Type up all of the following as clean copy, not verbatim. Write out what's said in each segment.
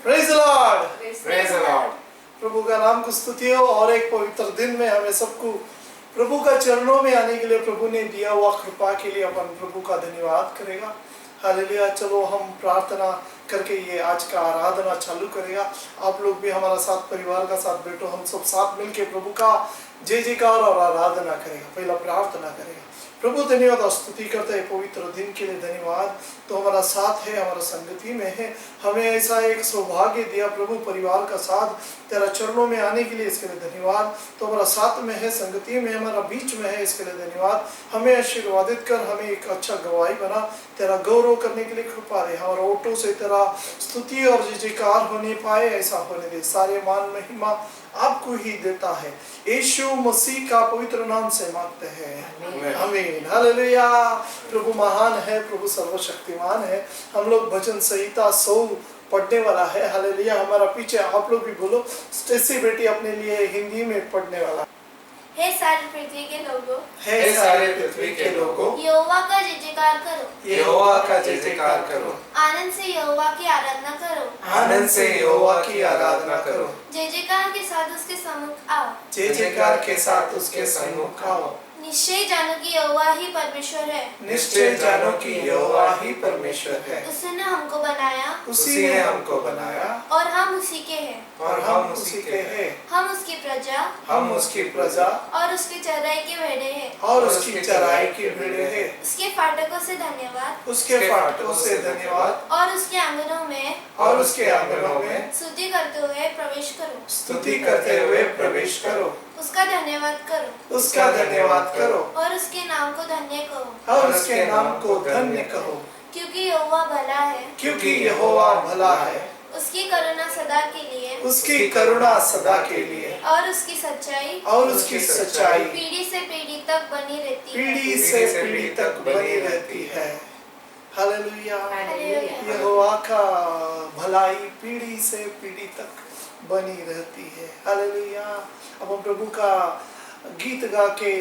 Praise the lord, praise the lord. प्रभु का नाम को स्तुति हो। और एक पवित्र दिन में हमें सबको प्रभु का चरणों में आने के लिए प्रभु ने दिया हुआ कृपा के लिए अपन प्रभु का धन्यवाद करेगा। हालेलुया। चलो हम प्रार्थना करके ये आज का आराधना चालू करेगा। आप लोग भी हमारा साथ परिवार का साथ बैठो, हम सब साथ मिलके प्रभु का जय जयकार और आराधना करेगा। पहला प्रार्थना करेगा। प्रभु धन्यवाद और स्तुति करते हैं पवित्र दिन के लिए। धन्यवाद तो हमारा साथ है, हमारा संगति में है। हमें ऐसा एक सौभाग्य दिया प्रभु परिवार का साथ तेरा चरणों में आने के लिए, इसके लिए धन्यवाद। तो हमारा साथ में है, संगति में हमारा बीच में है, इसके लिए धन्यवाद। हमें आशीर्वादित कर, हमें एक अच्छा गवाही बना, तेरा गौरव करने के लिए कृपा दे। हमारा ओटो से तेरा स्तुति और जय जयकार होने पाए, ऐसा होने दे। सारे मान महिमा आपको ही देता है, यीशु मसीह का पवित्र नाम से मांगते हैं, आमीन। हालेलुया। प्रभु महान है, प्रभु सर्वशक्तिमान है। हम लोग भजन संहिता 100 पढ़ने वाला है। हालेलुया। हमारा पीछे आप लोग भी बोलो, स्टेसी बेटी अपने लिए हिंदी में पढ़ने वाला। हे सारे पृथ्वी के लोगों, हे सारे पृथ्वी के लोगों, यहोवा का जय जयकार करो। यहोवा का जय जयकार करो। आनंद से यहोवा की आराधना करो। आनंद से यहोवा की आराधना करो। जय जयकार के साथ उसके सम्मुख आओ। जय जयकार के साथ उसके सम्मुख आओ। निश्चय जानो कि यहोवा ही परमेश्वर है। निश्चय जानो कि यहोवा ही परमेश्वर है। उसने हमको बनाया, उसी ने हमको बनाया, और हम उसी के हैं। और हम उसी के हैं। हम उसकी प्रजा, हम उसकी प्रजा, और उसकी चराई के भेड़े हैं। और उसकी चराई की भेड़े हैं। उसके फाटकों से धन्यवाद, उसके फाटकों से धन्यवाद, और उसके आंगनों में और उसके आंगनों में स्तुति करते हुए प्रवेश करो। स्तुति करते हुए प्रवेश करो। उसका धन्यवाद करो, उसका धन्यवाद करो, और उसके नाम को धन्य कहो। और उसके नाम को धन्य कहो, क्योंकि यहोवा भला है, क्योंकि यहोवा भला है। उसकी करुणा सदा के लिए, उसकी करुणा सदा के लिए, और उसकी सच्चाई और उसकी सच्चाई पीढ़ी से पीढ़ी तक बनी रहती है। पीढ़ी से पीढ़ी तक बनी रहती है। हालेलुया। हालेलुया। यहोवा का भलाई पीढ़ी से पीढ़ी तक बनी रहती है। हालेलुया। अब हम प्रभु का गीत गा के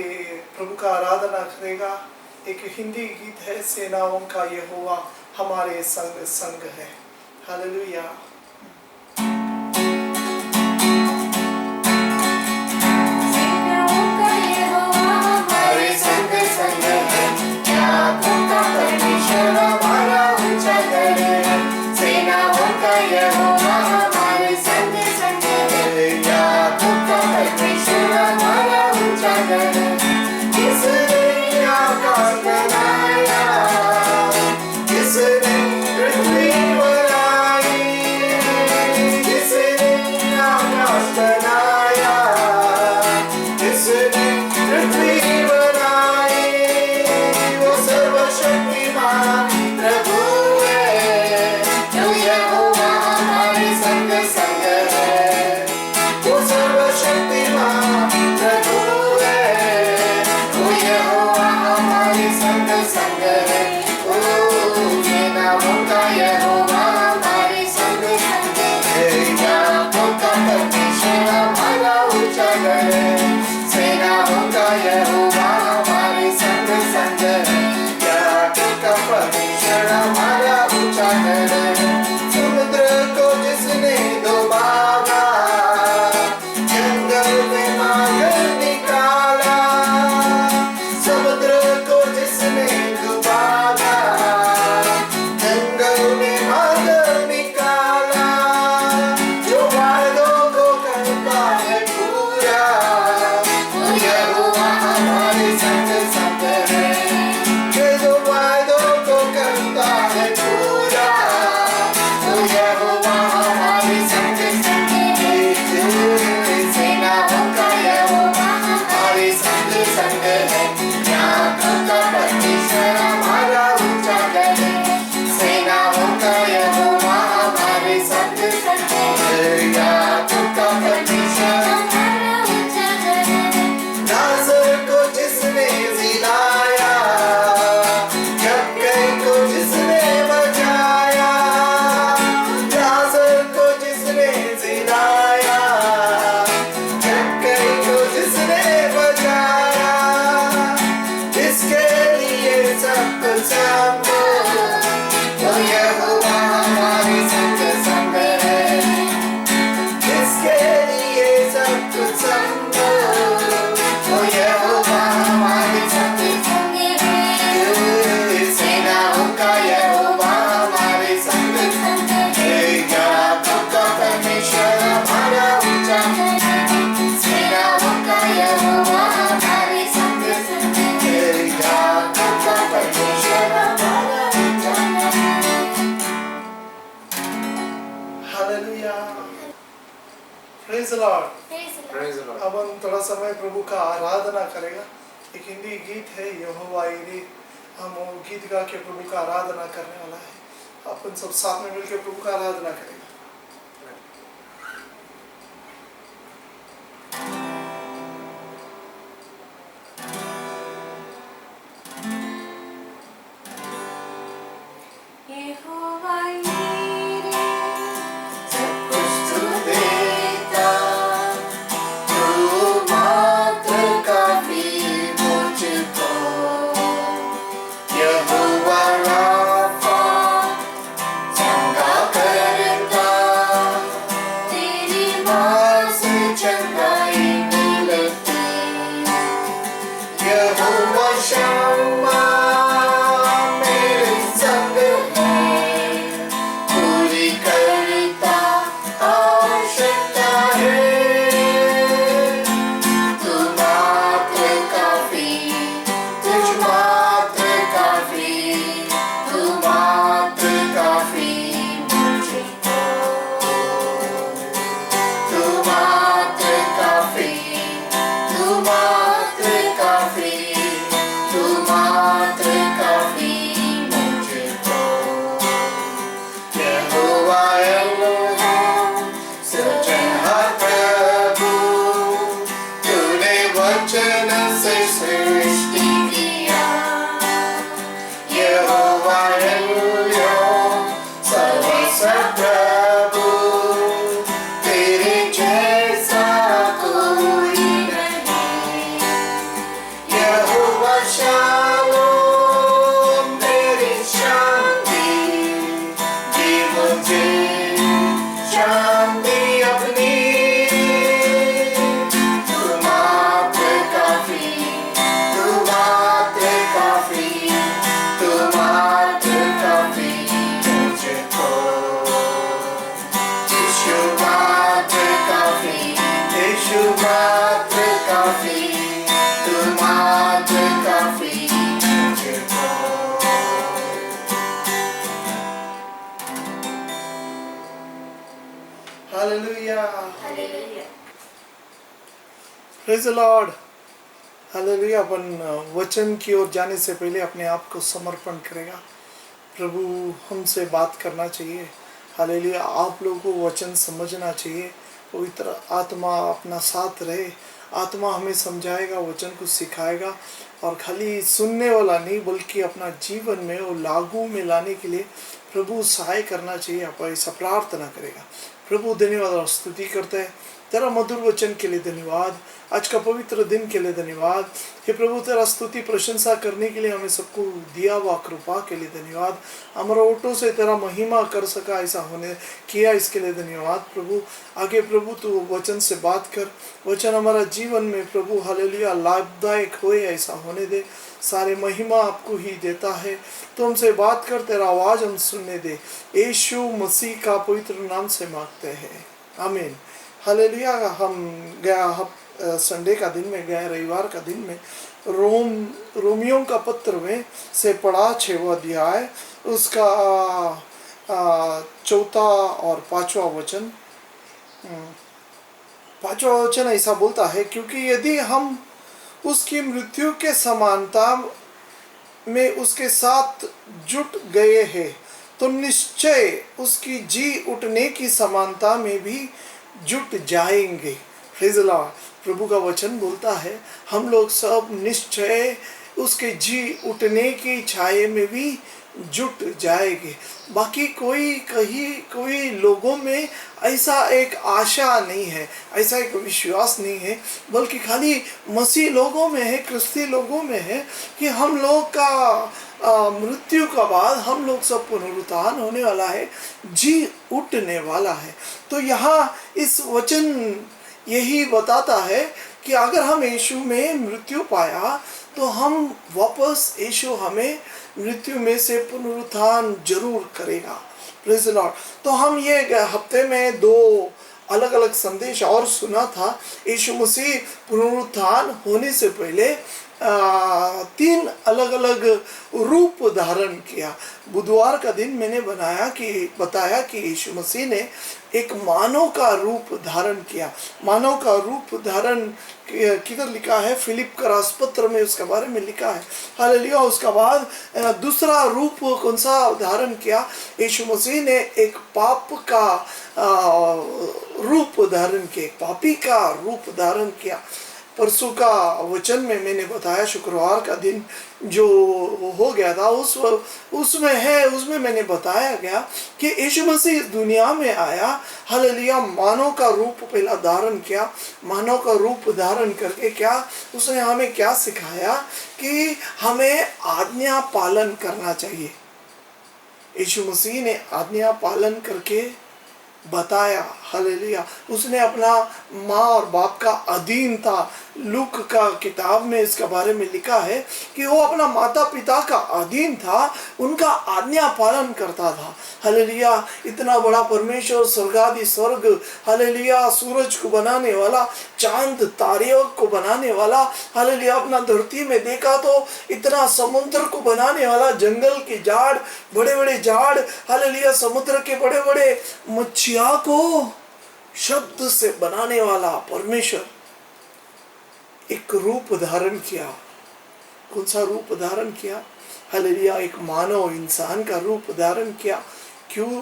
प्रभु का आराधना करेगा। एक हिंदी गीत है, सेनाओं का यहोवा हमारे संग संग है। हालेलुया। सेनाओं का यहोवा हमारे संग संग है। याकूब का परमेश्वर हमारा ऊंचा गढ़ है। सेनाओं का यहोवा हमारे संग संग है। याकूब का परमेश्वर हमारा ऊंचा गढ़ है। किसने आकाश बनाया, किसने पृथ्वी बनाई, किसने आकाश बनाया, किसने पृथ्वी बनाई। वो सर्वशक्तिमान प्रभु है, जो यहोवा हमारे संग संग है। वो सर्वशक्तिमान प्रभु है, वो यहोवा हमारे संग संग है। ओ सेनाओं का यहोवा हमारे संग संग है। याकूब का परमेश्वर हमारा ऊंचा गढ़ है। सेनाओं का यहोवा हमारे संग संग है। याकूब का परमेश्वर हमारा ऊंचा गढ़ है। समुद्र को जिसने डुबाया, जंगल में मार्ग निकाला। समुद्र को जिसने डुबाया, जंगल में मार्ग निकाला। जो वादों को करता है पूरा, वो यहोवा हमारे संग संग है। जो वादों को करता है पूरा, वो यहोवा हमारे संग संग है। सेनाओं का यहोवा हमारे संग संग है। याकूब का परमेश्वर हमारा ऊंचा गढ़ है। सेनाओं का यहोवा हमारे संग संग है। याकूब का परमेश्वर हमारा ऊंचा गढ़ है। नाज़र को जिसने जिलाया, यक्कै को जिसने बचाया। नाज़र को जिसने जिलाया, यक्कै को जिसने बचाया। इसके लिए सब कुछ हमको, वो यहोवा हमारे संग संग है। The Lord. Praise the Lord. अब हम थोड़ा समय प्रभु का आराधना करेगा। एक हिंदी गीत है यहोवा यीरे, हम वो गीत गा के प्रभु का आराधना करने वाला है। अपन सब साथ में मिलकर प्रभु का आराधना करेगा। यहोवा यीरे, सब कुछ तू देता, तू मात्र काफी मुझको। यहोवा राफा, चंगा करता, तेरी माँ से चंगाई मिलती। यहोवा शम्मा मेरे संग है, पूरी करता आवश्यकता है। तू मात्र काफी, तुझ मात्र काफी, तू मात्र काफी मुझको। तू मात्र काफी, तू मात्र काफी, तू मात्र काफी मुझको। यहोवा एलोहेम, सृजनहार प्रभु, तूने वचन से सृष्टि किया। यहोवा एलोहेम, सर्वस्व प्रभु, तेरे जैसा कोई नहीं। यहोवा शालोम, मेरी शांति, दी मुझे शांति अपनी। तू मात्र काफी, तू मात्र काफी, तू मात्र काफी मुझको। यीशु मात्र काफी, यीशु मात्र काफी, तू मात्र काफी मुझको। Hallelujah, hallelujah. Praise the lord. Hallelujah. अपन वचन की ओर जाने से पहले अपने आप को समर्पण करेगा। प्रभु हमसे बात करना चाहिए। हालेलुया। आप लोगों को वचन समझना चाहिए। पवित्र आत्मा अपना साथ रहे। आत्मा हमें समझाएगा, वचन को सिखाएगा, और खाली सुनने वाला नहीं बल्कि अपना जीवन में वो लागू में लाने के लिए प्रभु सहाय करना चाहिए। आप ऐसा प्रार्थना करेगा। प्रभु धन्यवाद और स्तुति करते हैं तेरा मधुर वचन के लिए। धन्यवाद आज का पवित्र दिन के लिए। धन्यवाद हे प्रभु, तेरा स्तुति प्रशंसा करने के लिए हमें सबको दिया हुआ कृपा के लिए धन्यवाद। हमारा ओटो से तेरा महिमा कर सका ऐसा होने किया, इसके लिए धन्यवाद प्रभु। आगे प्रभु तू वचन से बात कर, वचन हमारा जीवन में प्रभु हालेलुया लाभदायक होए ऐसा होने दे। सारे महिमा आपको ही देता है। तो हमसे बात कर, तेरा आवाज़ हम सुनने दे। यीशु मसीह का पवित्र नाम से मांगते हैं, आमीन। हालेलुया। हम गया संडे का दिन में, गया रविवार का दिन में रोमियों का पत्र में से पढ़ा 6वां अध्याय, उसका 4था और 5वां वचन। 5वां वचन ऐसा बोलता है, क्योंकि यदि हम उसकी मृत्यु के समानता में उसके साथ जुट गए हैं तो निश्चय उसकी जी उठने की समानता में भी जुट जाएंगे। Praise the lord. प्रभु का वचन बोलता है हम लोग सब निश्चय उसके जी उठने की छाये में भी जुट जाएंगे। बाकी कोई लोगों में ऐसा एक आशा नहीं है, ऐसा एक विश्वास नहीं है, बल्कि खाली मसीह लोगों में है, क्रिस्ती लोगों में है कि हम लोग का मृत्यु का बाद हम लोग सब पुनरुत्थान होने वाला है, जी उठने वाला है। तो यहाँ इस वचन यही बताता है कि अगर हम यीशु में मृत्यु पाया तो हम वापस, यीशु हमें मृत्यु में से पुनरुत्थान जरूर करेगा। Praise the Lord. तो हम ये हफ्ते में 2 अलग अलग संदेश और सुना था। यीशु मसीह पुनरुत्थान होने से पहले तीन अलग अलग रूप धारण किया। बुधवार का दिन मैंने बताया कि यीशु मसीह ने एक मानव का रूप धारण किया। मानव का रूप धारण किधर लिखा है? फिलिप का राजपत्र में उसके बारे में लिखा है। हालेलुया। उसके बाद दूसरा रूप कौन सा धारण किया? यीशु मसीह ने एक पाप का रूप धारण किया, पापी का रूप धारण किया। परसों का वचन में मैंने बताया, शुक्रवार का दिन जो हो गया था उसमें मैंने बताया गया कि यीशु मसीह इस दुनिया में आया। हालेलुया। मानव का रूप पहला धारण किया। मानव का रूप धारण करके क्या उसने हमें क्या सिखाया? कि हमें आज्ञा पालन करना चाहिए। यीशु मसीह ने आज्ञा पालन करके बताया। हालेलुया। उसने अपना माँ और बाप का अधीन था। लूक का किताब में इसके बारे में लिखा है कि वो अपना माता पिता का अधीन था, उनका आज्ञा पालन करता था। हालेलुया। इतना बड़ा परमेश्वर, स्वर्गादि स्वर्ग, हालेलुया, सूरज को बनाने वाला, चांद तारे को बनाने वाला, हालेलुया, अपना धरती में देखा तो इतना समुद्र को बनाने वाला, जंगल के झाड़, बड़े बड़े झाड़, हालेलुया, समुद्र के बड़े बड़े मच्छिया को शब्द से बनाने वाला परमेश्वर एक रूप धारण किया। कौन सा रूप धारण किया? हालेलुया। एक मानव इंसान का रूप धारण किया। क्यों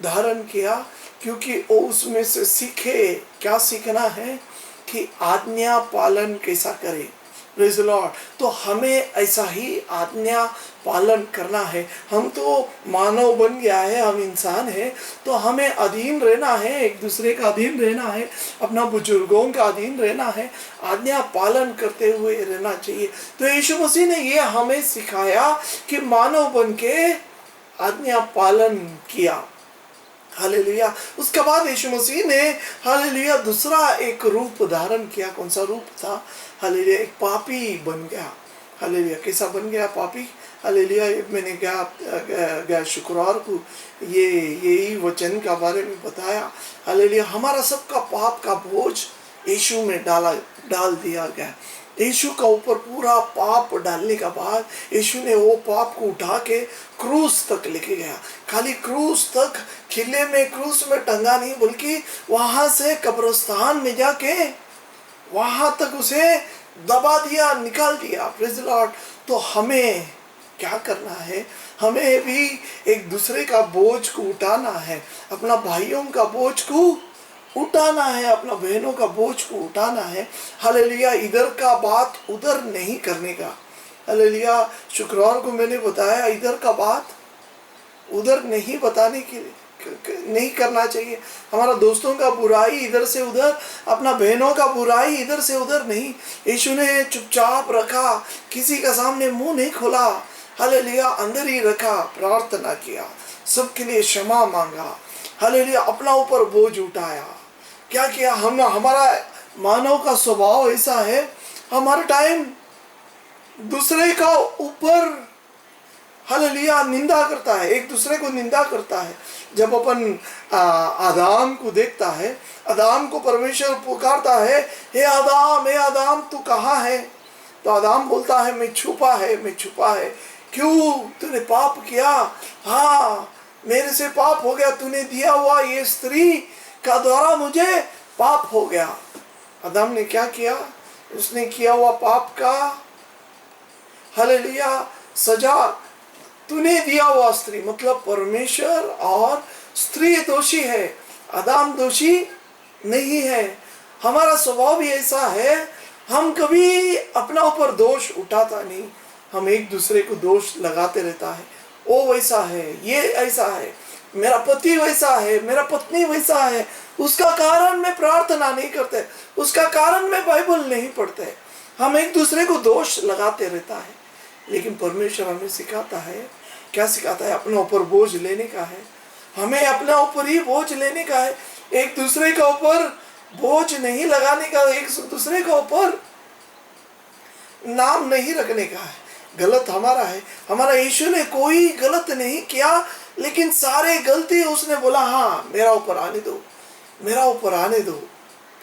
धारण किया? क्योंकि वो उसमें से सीखे। क्या सीखना है? कि आज्ञा पालन कैसा करे। Praise the Lord. तो हमें ऐसा ही आज्ञा पालन करना है। हम तो मानव बन गया है, हम इंसान हैं, तो हमें अधीन रहना है, एक दूसरे का अधीन रहना है, अपना बुजुर्गों का अधीन रहना है, आज्ञा पालन करते हुए रहना चाहिए। तो यीशु मसीह ने ये हमें सिखाया कि मानव बन के आज्ञा पालन किया। हालेलुया। उसके बाद यीशु मसीह ने हालेलुया दूसरा एक रूप धारण किया। कौन सा रूप था? हालेलुया। एक पापी बन गया। हालेलुया। कैसा बन गया? पापी। हालेलुया। मैंने गया शुक्रवार को यही वचन का बारे में बताया। हालेलुया। हमारा सबका पाप का बोझ यीशु में डाल दिया गया। यीशु का ऊपर पूरा पाप डालने का बाद यीशु ने वो पाप को उठा के क्रूस तक लेके गया। खाली क्रूस तक, किले में क्रूस में टंगा नहीं, बल्कि वहां से कब्रिस्तान में जाके वहां तक उसे दबा दिया, निकाल दिया। Praise the Lord. तो हमें क्या करना है? हमें भी एक दूसरे का बोझ को उठाना है, अपना भाइयों का बोझ को उठाना है, अपना बहनों का बोझ को उठाना है। हालेलुया। इधर का बात उधर नहीं करने का। हालेलुया। शुक्रवार को मैंने बताया, इधर का बात उधर नहीं बताने के नहीं करना चाहिए। हमारा दोस्तों का बुराई इधर से उधर, अपना बहनों का बुराई इधर से उधर नहीं। यीशु ने चुपचाप रखा, किसी का सामने मुंह नहीं खोला। हालेलुया। अंदर ही रखा, प्रार्थना किया, सबके लिए क्षमा मांगा। हालेलुया। अपना ऊपर बोझ उठाया। क्या किया? हमारा मानव का स्वभाव ऐसा है, हमारा टाइम दूसरे का ऊपर हालेलुया निंदा करता है, एक दूसरे को निंदा करता है। जब अपन आदाम को देखता है, आदाम को परमेश्वर पुकारता है, हे आदाम तू कहाँ है? तो आदाम बोलता है मैं छुपा है। क्यों? तूने पाप किया। हाँ, मेरे से पाप हो गया, तूने दिया हुआ ये स्त्री का द्वारा मुझे पाप हो गया। आदम ने क्या किया? उसने किया हुआ पाप का हालेलुया सजा तूने दिया हुआ स्त्री, मतलब परमेश्वर और स्त्री दोषी है, आदम दोषी नहीं है। हमारा स्वभाव भी ऐसा है, हम कभी अपना ऊपर दोष उठाता नहीं, हम एक दूसरे को दोष लगाते रहता है। वो वैसा है, ये ऐसा है, मेरा पति वैसा है, मेरा पत्नी वैसा है, उसका कारण मैं प्रार्थना नहीं करते, उसका कारण मैं बाइबल नहीं पढ़ते। हम एक दूसरे को दोष लगाते रहता है। लेकिन परमेश्वर हमें सिखाता है, क्या सिखाता है? अपना ऊपर बोझ लेने का है। हमें अपना ऊपर ही बोझ लेने का है, एक दूसरे का ऊपर बोझ नहीं लगाने का, एक दूसरे का ऊपर नाम नहीं रखने का है। गलत हमारा है, हमारा यीशु ने कोई गलत नहीं किया, लेकिन सारे गलती उसने बोला हाँ मेरा ऊपर आने दो, मेरा ऊपर आने दो।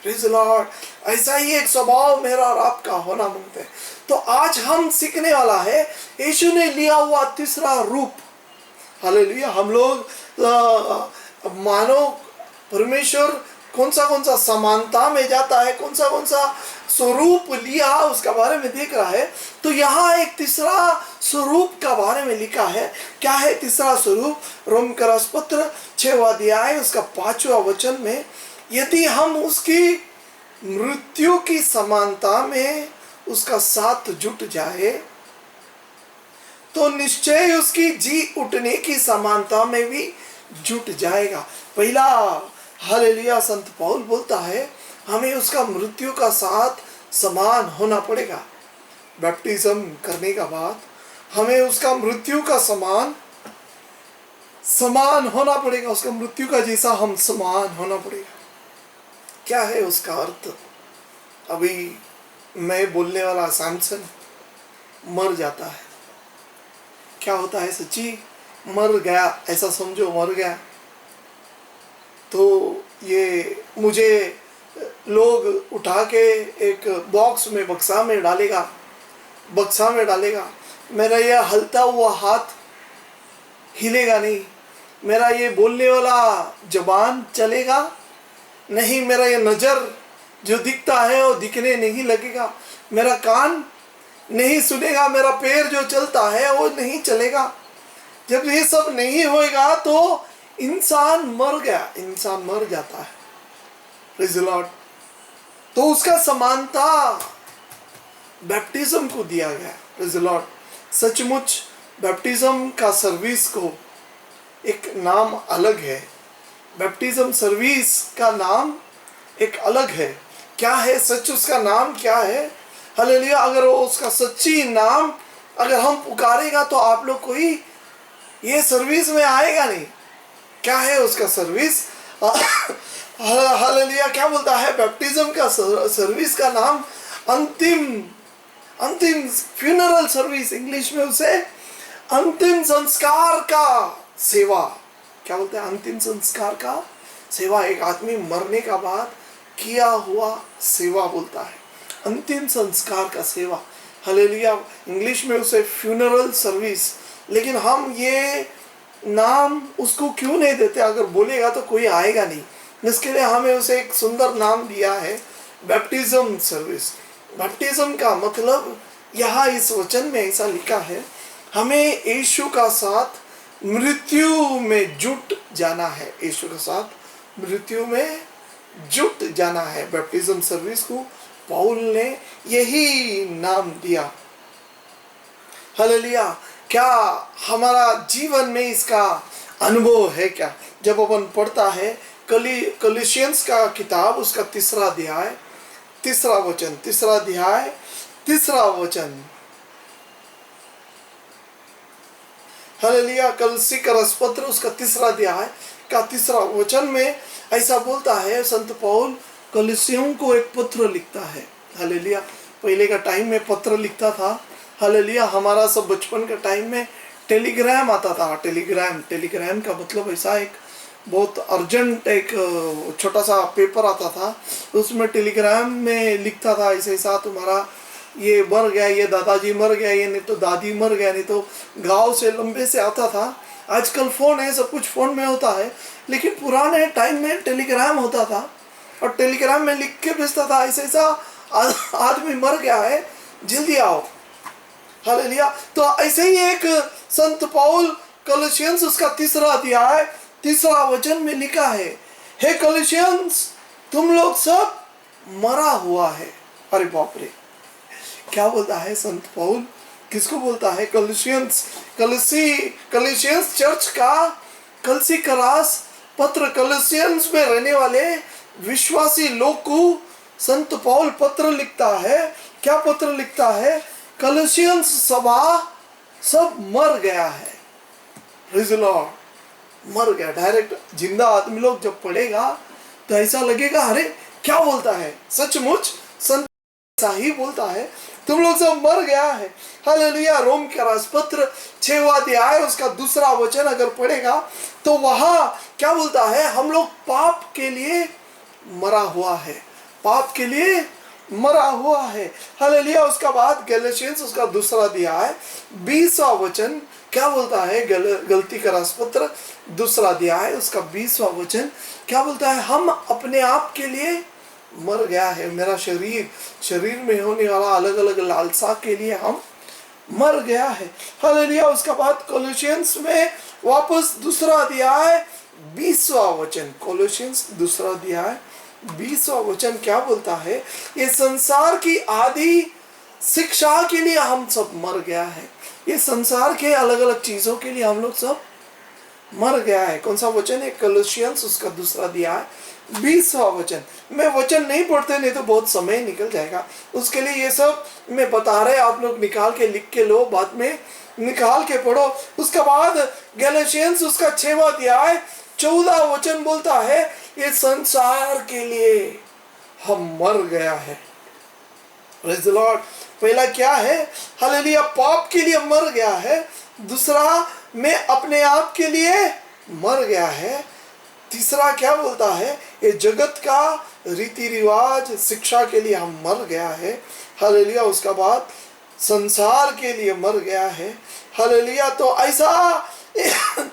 Praise Lord. ऐसा ही एक स्वभाव मेरा और आपका होना मांगते हैं। तो आज हम सीखने वाला है यीशु ने लिया हुआ तीसरा रूप। हालेलुया। हम लोग मानो परमेश्वर कौन सा समानता में जाता है, कौन सा स्वरूप लिया उसका बारे में देख रहा है। तो यहाँ एक तीसरा स्वरूप का बारे में लिखा है। क्या है तीसरा स्वरूप? रोम का पत्र 6वां अध्याय उसका 5वां वचन में, यदि हम उसकी मृत्यु की समानता में उसका साथ जुट जाए तो निश्चय उसकी जी उठने की समानता में भी जुट जाएगा। पहला हालेलुया संत पौल बोलता है हमें उसका मृत्यु का साथ समान होना पड़ेगा। बैप्टिज्म करने का बाद हमें उसका मृत्यु का समान होना पड़ेगा। उसका मृत्यु का जैसा हम समान होना पड़ेगा। क्या है उसका अर्थ? अभी मैं बोलने वाला सैमसन मर जाता है। क्या होता है? सच्ची मर गया, ऐसा समझो मर गया। तो ये मुझे लोग उठा के एक बॉक्स में बक्सा में डालेगा। मेरा ये हलता हुआ हाथ हिलेगा नहीं, मेरा ये बोलने वाला जबान चलेगा नहीं, मेरा ये नज़र जो दिखता है वो दिखने नहीं लगेगा, मेरा कान नहीं सुनेगा, मेरा पैर जो चलता है वो नहीं चलेगा। जब ये सब नहीं होएगा तो इंसान मर गया, इंसान मर जाता है। Praise the Lord. तो उसका समानता बैप्टिज्म को दिया गया। Praise the Lord. सचमुच बैप्टिज्म का सर्विस को एक नाम अलग है। बैप्टिज्म सर्विस का नाम एक अलग है। क्या है सच उसका नाम क्या है? हालेलुया। अगर वो उसका सच्ची नाम अगर हम पुकारेगा तो आप लोग कोई ये सर्विस में आएगा नहीं। क्या है उसका सर्विस? हालेलुया। क्या बोलता है? बैप्टिज्म का सर्विस का नाम अंतिम फ्यूनरल सर्विस, इंग्लिश में उसे अंतिम संस्कार का सेवा। क्या बोलते हैं? अंतिम संस्कार का सेवा। एक आदमी मरने का बाद किया हुआ सेवा बोलता है, अंतिम संस्कार का सेवा। हालेलुया। इंग्लिश में उसे फ्यूनरल सर्विस। लेकिन हम ये नाम उसको क्यों नहीं देते? अगर बोलेगा तो कोई आएगा नहीं। इसके लिए हमें उसे एक सुंदर नाम दिया है, बैप्टिज्म सर्विस। बैप्टिज्म का मतलब यहाँ इस वचन में ऐसा लिखा है, हमें यीशु का साथ मृत्यु में जुट जाना है। यीशु के साथ मृत्यु में जुट जाना है। बैप्टिज्म सर्विस को पौल ने यही नाम दिया। हालेलुया। क्या हमारा जीवन में इसका अनुभव है क्या? जब अपन पढ़ता है कलीसियंस का किताब उसका 3 अध्याय 3 वचन, 3 अध्याय 3 वचन। हालेलुया। कलसी का रसपत्र उसका 3 अध्याय का 3 वचन में ऐसा बोलता है संत पौल कलीसियों को एक पत्र लिखता है। हालेलुया। पहले का टाइम में पत्र लिखता था। हालेलुया। हमारा सब बचपन के टाइम में टेलीग्राम आता था। टेलीग्राम का मतलब ऐसा एक बहुत अर्जेंट एक छोटा सा पेपर आता था। उसमें टेलीग्राम में लिखता था ऐसा तुम्हारा ये मर गया, ये दादाजी मर गया, ये नहीं तो दादी मर गया, नहीं तो गांव से लंबे से आता था। आजकल फ़ोन है, सब कुछ फ़ोन में होता है, लेकिन पुराने टाइम में टेलीग्राम होता था और टेलीग्राम में लिख के भेजता था ऐसा आदमी मर गया है, जल्दी आओ। हालेलुया। तो ऐसे ही एक संत पौल कलीसियंस उसका 3 अध्याय 3 वचन में लिखा है, हे कलीसियंस तुम लोग सब मरा हुआ है। अरे बाप रे, क्या बोलता है संत पौल? किसको बोलता है? कलीसियंस चर्च का कलसी करास पत्र, कलीसियंस में रहने वाले विश्वासी लोग को संत पौल पत्र लिखता है। क्या पत्र लिखता है? कलीसियंस सभा सब मर गया है। Praise the Lord. मर गया। डायरेक्ट जिंदा आदमी लोग जब पढ़ेगा तो ऐसा लगेगा अरे क्या बोलता है? सचमुच संत ऐसा ही बोलता है, तुम लोग सब मर गया है। हालेलुया। रोम का राजपत्र 6वां अध्याय उसका 2 वचन अगर पढ़ेगा तो वहां क्या बोलता है? हम लोग पाप के लिए मरा हुआ है। पाप के लिए मरा हुआ है। हालेलुया। उसका बाद गैलेशियंस उसका दूसरा अध्याय 20वां वचन क्या बोलता है? गलती का राजपत्र दूसरा अध्याय उसका 20वां वचन क्या बोलता है? हम अपने आप के लिए मर गया है। मेरा शरीर में होने वाला अलग अलग लालसा के लिए हम मर गया है। हालेलुया। उसका बाद कोलोसियंस में वापस दूसरा अध्याय 20वां वचन, कोलोसियंस दूसरा अध्याय 20वां वचन क्या बोलता है? ये संसार की आदि शिक्षा के लिए हम सब मर गया है। ये संसार के अलग अलग चीजों के लिए हम लोग सब मर गया है। कौन सा वचन है? कोलोसियंस उसका दूसरा अध्याय 20वां वचन। मैं वचन नहीं पढ़ते, नहीं तो बहुत समय निकल जाएगा। उसके लिए ये सब मैं बता रहे, आप लोग निकाल के लिख के लो, बाद में निकाल के पढ़ो। उसके बाद गैलेशियंस उसका 6वां अध्याय 14 वचन बोलता है ये संसार के लिए हम मर गया है। Praise the Lord. पहला क्या है? हालेलुया, पाप के लिए मर गया है। दूसरा, मैं अपने आप के लिए मर गया है। तीसरा क्या बोलता है? ये जगत का रीति रिवाज शिक्षा के लिए हम मर गया है। हालेलुया। उसका बाद संसार के लिए मर गया है। हालेलुया। तो ऐसा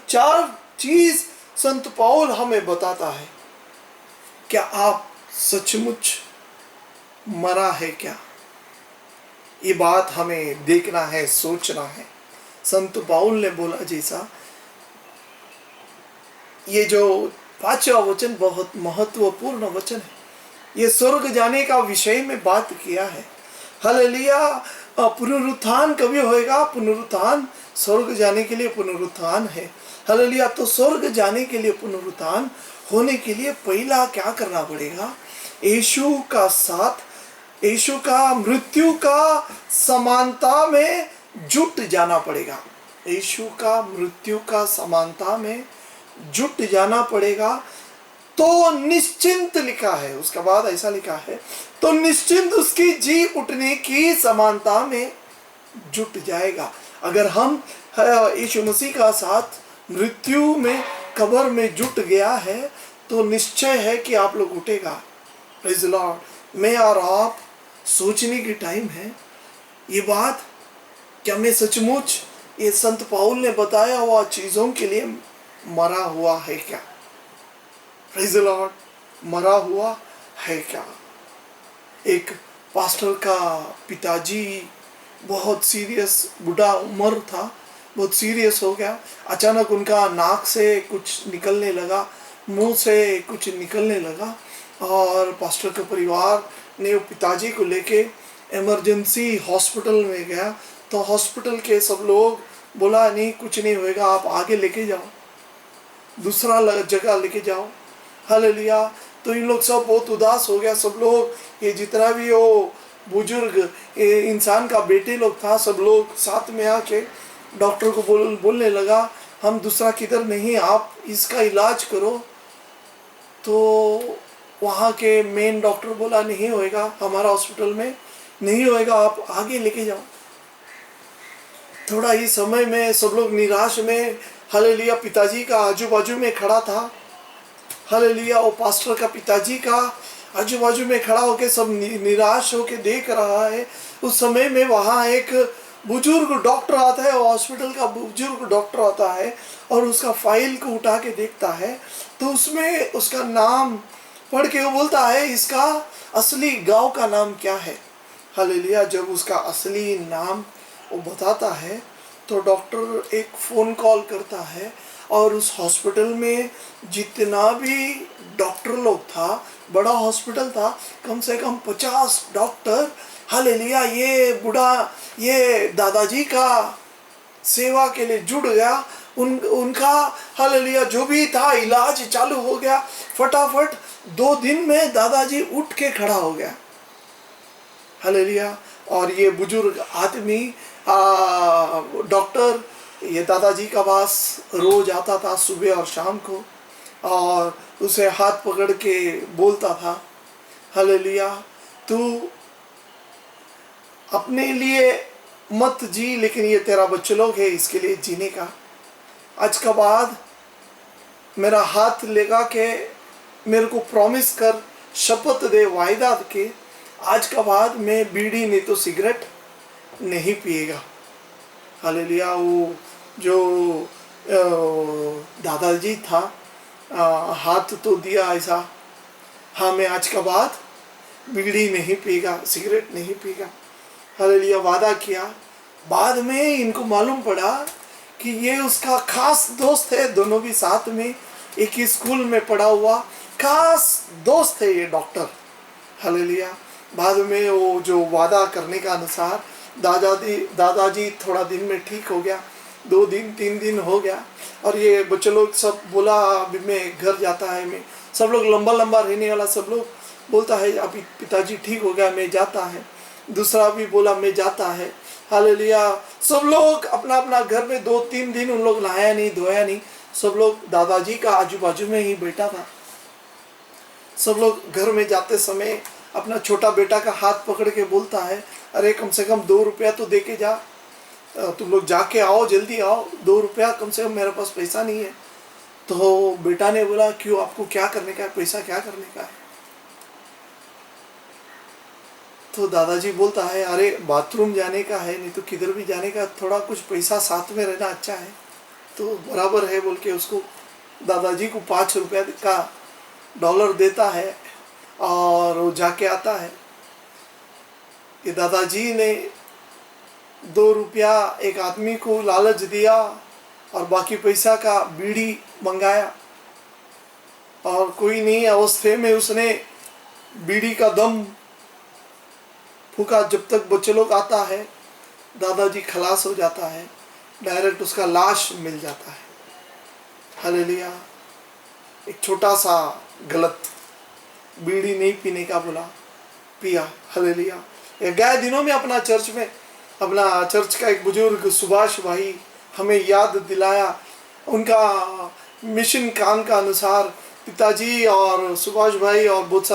4 चीज संत पौल हमें बताता है। क्या आप सचमुच मरा है क्या? ये बात हमें देखना है, सोचना है। संत पौल ने बोला जैसा, ये जो 5वां वचन बहुत महत्वपूर्ण वचन है। ये स्वर्ग जाने का विषय में बात किया है। हालेलुया। पुनरुत्थान कभी होएगा? पुनरुत्थान स्वर्ग जाने के लिए पुनरुत्थान है। हालेलुया। तो स्वर्ग जाने के लिए पुनरुत्थान होने के लिए पहला क्या करना पड़ेगा? यीशु का साथ, यीशु का मृत्यु का समानता में जुट जाना पड़ेगा। यीशु का मृत्यु का समानता में जुट जाना पड़ेगा। तो निश्चिंत लिखा है, उसके बाद ऐसा लिखा है, तो निश्चिंत उसकी जी उठने की समानता में जुट जाएगा। अगर हम यीशु मसीह का साथ मृत्यु में, कब्र में जुट गया है, तो निश्चय है कि आप लोग उठेगा। Praise the Lord. मैं और आप सोचने की टाइम है ये बात, क्या मैं सचमुच ये संत पौल ने बताया हुआ चीजों के लिए मरा हुआ है क्या? Praise the Lord. मरा हुआ है क्या? एक पास्टर का पिताजी बहुत सीरियस, बूढ़ा उम्र था, बहुत सीरियस हो गया। अचानक उनका नाक से कुछ निकलने लगा, मुंह से कुछ निकलने लगा, और पास्टर का परिवार ने वो पिताजी को लेके इमरजेंसी हॉस्पिटल में गया। तो हॉस्पिटल के सब लोग बोला नहीं, कुछ नहीं होएगा, आप आगे लेके जाओ, दूसरा जगह लेके जाओ। हालेलुया। तो इन लोग सब बहुत उदास हो गया। सब लोग, ये जितना भी वो बुजुर्ग इंसान का बेटे लोग था, सब लोग साथ में आके डॉक्टर को बोलने लगा, हम दूसरा किधर नहीं, आप इसका इलाज करो। तो वहाँ के मेन डॉक्टर बोला नहीं होएगा, हमारा हॉस्पिटल में नहीं होएगा, आप आगे लेके जाओ। थोड़ा ही समय में सब लोग निराश में, हालेलुया, पिताजी का आजू बाजू में खड़ा था। हालेलुया। वो पास्टर का पिताजी का आजू बाजू में खड़ा होके सब निराश होके देख रहा है। उस समय में वहाँ एक बुजुर्ग डॉक्टर आता है, हॉस्पिटल का बुजुर्ग डॉक्टर आता है, और उसका फाइल को उठा के देखता है। तो उसमें उसका नाम पढ़ के वो बोलता है, इसका असली गांव का नाम क्या है? हालेलुया। जब उसका असली नाम वो बताता है, तो डॉक्टर एक फ़ोन कॉल करता है, और उस हॉस्पिटल में जितना भी डॉक्टर लोग था, बड़ा हॉस्पिटल था, कम से कम 50 डॉक्टर, हालेलुया, ये बूढ़ा, ये दादाजी का सेवा के लिए जुड़ गया। उनका हालेलुया जो भी था इलाज चालू हो गया। फटाफट 2 दिन में दादाजी उठ के खड़ा हो गया। हालेलुया। और ये बुजुर्ग आदमी डॉक्टर ये दादाजी का पास रोज आता था सुबह और शाम को, और उसे हाथ पकड़ के बोलता था, हालेलुया, तू अपने लिए मत जी, लेकिन ये तेरा बच्चे लोग है, इसके लिए जीने का। आज के बाद मेरा हाथ लगा के मेरे को प्रॉमिस कर शपथ दे, वायदा के, आज का बाद मैं बीड़ी नहीं तो सिगरेट नहीं पिएगा। हालेलुया। वो जो दादाजी था, हाथ तो दिया ऐसा, हाँ मैं आज का बाद बीड़ी नहीं पीगा, सिगरेट नहीं पीगा। हालेलुया, वादा किया। बाद में इनको मालूम पड़ा कि ये उसका खास दोस्त है, दोनों भी साथ में एक ही स्कूल में पढ़ा हुआ खास दोस्त है ये डॉक्टर। हालेलुया। बाद में वो जो वादा करने का अनुसार दादाजी थोड़ा दिन में ठीक हो गया, 2 दिन 3 दिन हो गया, और ये बच्चे लोग सब बोला अभी मैं घर जाता है, मैं सब लोग लंबा रहने वाला सब लोग बोलता है अभी पिताजी ठीक हो गया मैं जाता है, दूसरा भी बोला मैं जाता है। हालेलुया। सब लोग अपना अपना घर में 2-3 दिन उन लोग नहाया नहीं धोया नहीं, सब लोग दादाजी का आजू बाजू में ही बैठा था। सब लोग घर में जाते समय अपना छोटा बेटा का हाथ पकड़ के बोलता है अरे कम से कम 2 रुपया तो दे के जा, तुम लोग जाके आओ, जल्दी आओ, 2 रुपया कम से कम, मेरे पास पैसा नहीं है। तो बेटा ने बोला क्यों, आपको क्या करने का है, पैसा क्या करने का है? तो दादाजी बोलता है अरे बाथरूम जाने का है, नहीं तो किधर भी जाने का, थोड़ा कुछ पैसा साथ में रहना अच्छा है। तो बराबर है बोल के उसको दादाजी को 5 रुपया का डॉलर देता है और वो जाके आता है। ये दादाजी ने 2 रुपया एक आदमी को लालच दिया और बाकी पैसा का बीड़ी मंगाया, और कोई नहीं अवस्थे में उसने बीड़ी का दम फूका। जब तक बच्चे लोग आता है दादाजी खलास हो जाता है, डायरेक्ट उसका लाश मिल जाता है। हालेलुया। एक छोटा सा गलत, बीड़ी नहीं पीने का बोला, पिया। हालेलुया। गए दिनों में अपना चर्च का एक बुजुर्ग सुभाष भाई हमें याद दिलाया, उनका मिशन काम का अनुसार पिताजी और सुभाष भाई और बहुत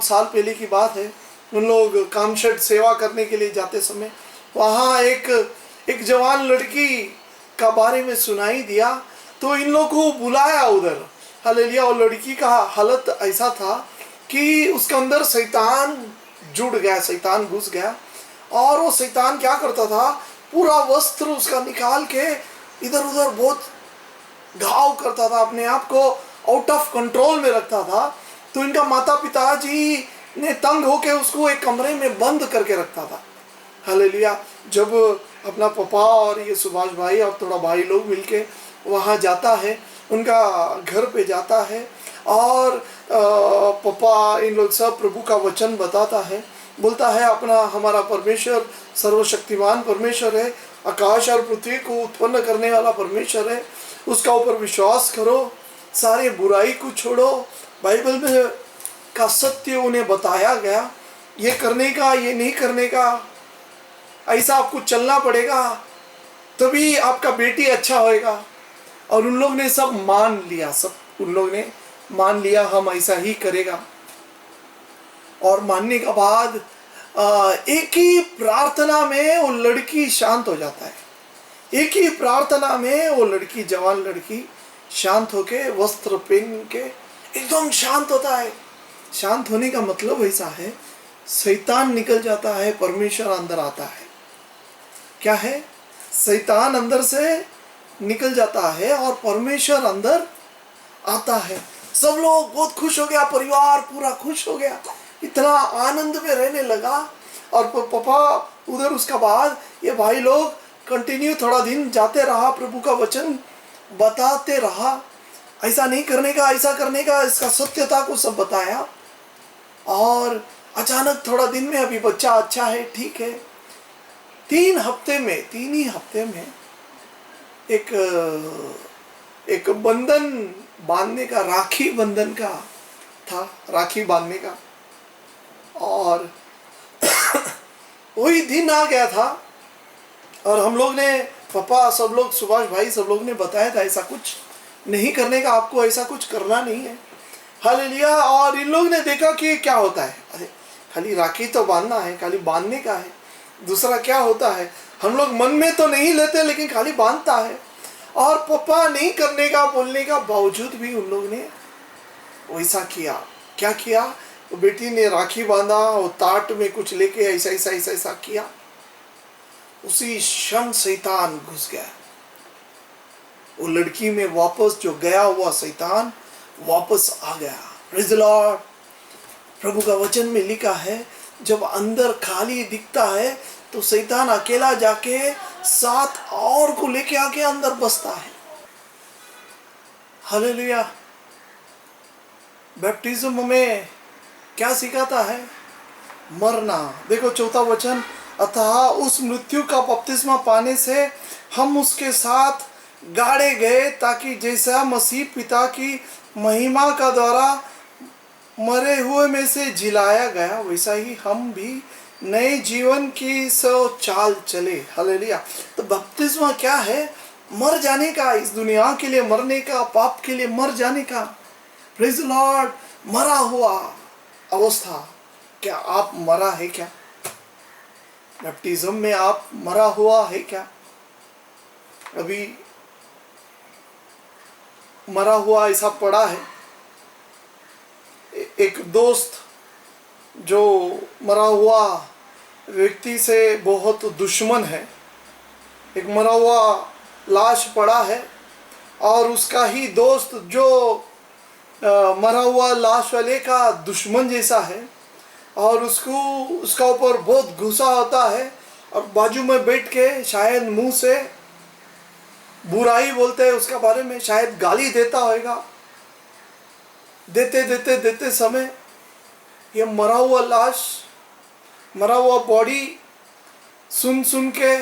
साल पहले की बात है, उन लोग कामशेड सेवा करने के लिए जाते समय वहाँ एक जवान लड़की का बारे में सुनाई दिया, तो इन लोगों को बुलाया उधर। हालेलुया। और लड़की का हालत ऐसा था कि उसके अंदर शैतान जुड़ गया, शैतान घुस गया, और वो शैतान क्या करता था, पूरा वस्त्र उसका निकाल के इधर उधर बहुत घाव करता था, अपने आप को आउट ऑफ कंट्रोल में रखता था। तो इनका माता पिताजी ने तंग होके उसको एक कमरे में बंद करके रखता था। हालेलुया। जब अपना पापा और ये सुभाष भाई और थोड़ा भाई लोग मिलके वहाँ जाता है, उनका घर पे जाता है, और पापा इन लोग सब प्रभु का वचन बताता है, बोलता है अपना हमारा परमेश्वर सर्वशक्तिमान परमेश्वर है, आकाश और पृथ्वी को उत्पन्न करने वाला परमेश्वर है, उसका ऊपर विश्वास करो, सारे बुराई को छोड़ो। बाइबल में का सत्य उन्हें बताया गया, ये करने का ये नहीं करने का, ऐसा आपको चलना पड़ेगा तभी आपका बेटी अच्छा होएगा। और उन लोग ने सब मान लिया, उन लोग ने मान लिया हम ऐसा ही करेगा। और मानने के बाद एक ही प्रार्थना में वो लड़की शांत हो जाता है। एक ही प्रार्थना में वो लड़की, जवान लड़की शांत होके वस्त्र पहन के एकदम शांत होता है। शांत होने का मतलब ऐसा है, शैतान निकल जाता है, परमेश्वर अंदर आता है। क्या है? शैतान अंदर से निकल जाता है और परमेश्वर अंदर आता है। सब लोग बहुत खुश हो गया, परिवार पूरा खुश हो गया, इतना आनंद में रहने लगा। और पापा उधर उसका बाद ये भाई लोग कंटिन्यू थोड़ा दिन जाते रहा, प्रभु का वचन बताते रहा, ऐसा नहीं करने का, ऐसा करने का, इसका सत्यता को सब बताया। और अचानक थोड़ा दिन में अभी बच्चा अच्छा है, ठीक है, 3 ही हफ्ते में एक बंधन बांधने का, राखी बंधन का था, राखी बांधने का। और वही दिन आ गया था और हम लोग ने, पापा सब लोग, सुभाष भाई सब लोग ने बताया था ऐसा कुछ नहीं करने का, आपको ऐसा कुछ करना नहीं है। हालेलुया। और इन लोग ने देखा कि क्या होता है, अरे खाली राखी तो बांधना है, खाली बांधने का है, दूसरा क्या होता है हम लोग मन में तो नहीं लेते, लेकिन खाली बांधता है। और पापा नहीं करने का बोलने का बावजूद भी उन लोग ने वैसा किया। क्या किया? वो बेटी ने राखी बांधा और ताट में कुछ लेके ऐसा ऐसा ऐसा ऐसा किया। उसी क्षण शैतान घुस गया। वो लड़की में वापस जो गया हुआ शैतान वापस आ गया। Praise the lord. प्रभु का वचन में लिखा है, जब अंदर खाली दिखता है तो शैतान अकेला जाके 7 और को लेके आके अंदर बसता है। हालेलुया। बैप्टिज्म में क्या सिखाता है? मरना। देखो 4था वचन, अतः उस मृत्यु का बपतिस्मा पाने से हम उसके साथ गाड़े गए, ताकि जैसा मसीह पिता की महिमा का द्वारा मरे हुए में से जिलाया गया, वैसा ही हम भी नए जीवन की सो चाल चले। हालेलुया। तो बपतिस्मा क्या है? मर जाने का, इस दुनिया के लिए मरने का, पाप के लिए मर जाने का। Praise the Lord. मरा हुआ अवस्था। क्या आप मरा है क्या? बैप्टिज्म में आप मरा हुआ है क्या? अभी मरा हुआ ऐसा पड़ा है। एक दोस्त जो मरा हुआ व्यक्ति से बहुत दुश्मन है, एक मरा हुआ लाश पड़ा है और उसका ही दोस्त जो मरा हुआ लाश वाले का दुश्मन जैसा है और उसका ऊपर बहुत गुस्सा होता है और बाजू में बैठ के शायद मुंह से बुराई बोलते हैं उसका बारे में, शायद गाली देता होगा। देते समय ये मरा हुआ लाश, मरा हुआ बॉडी सुन के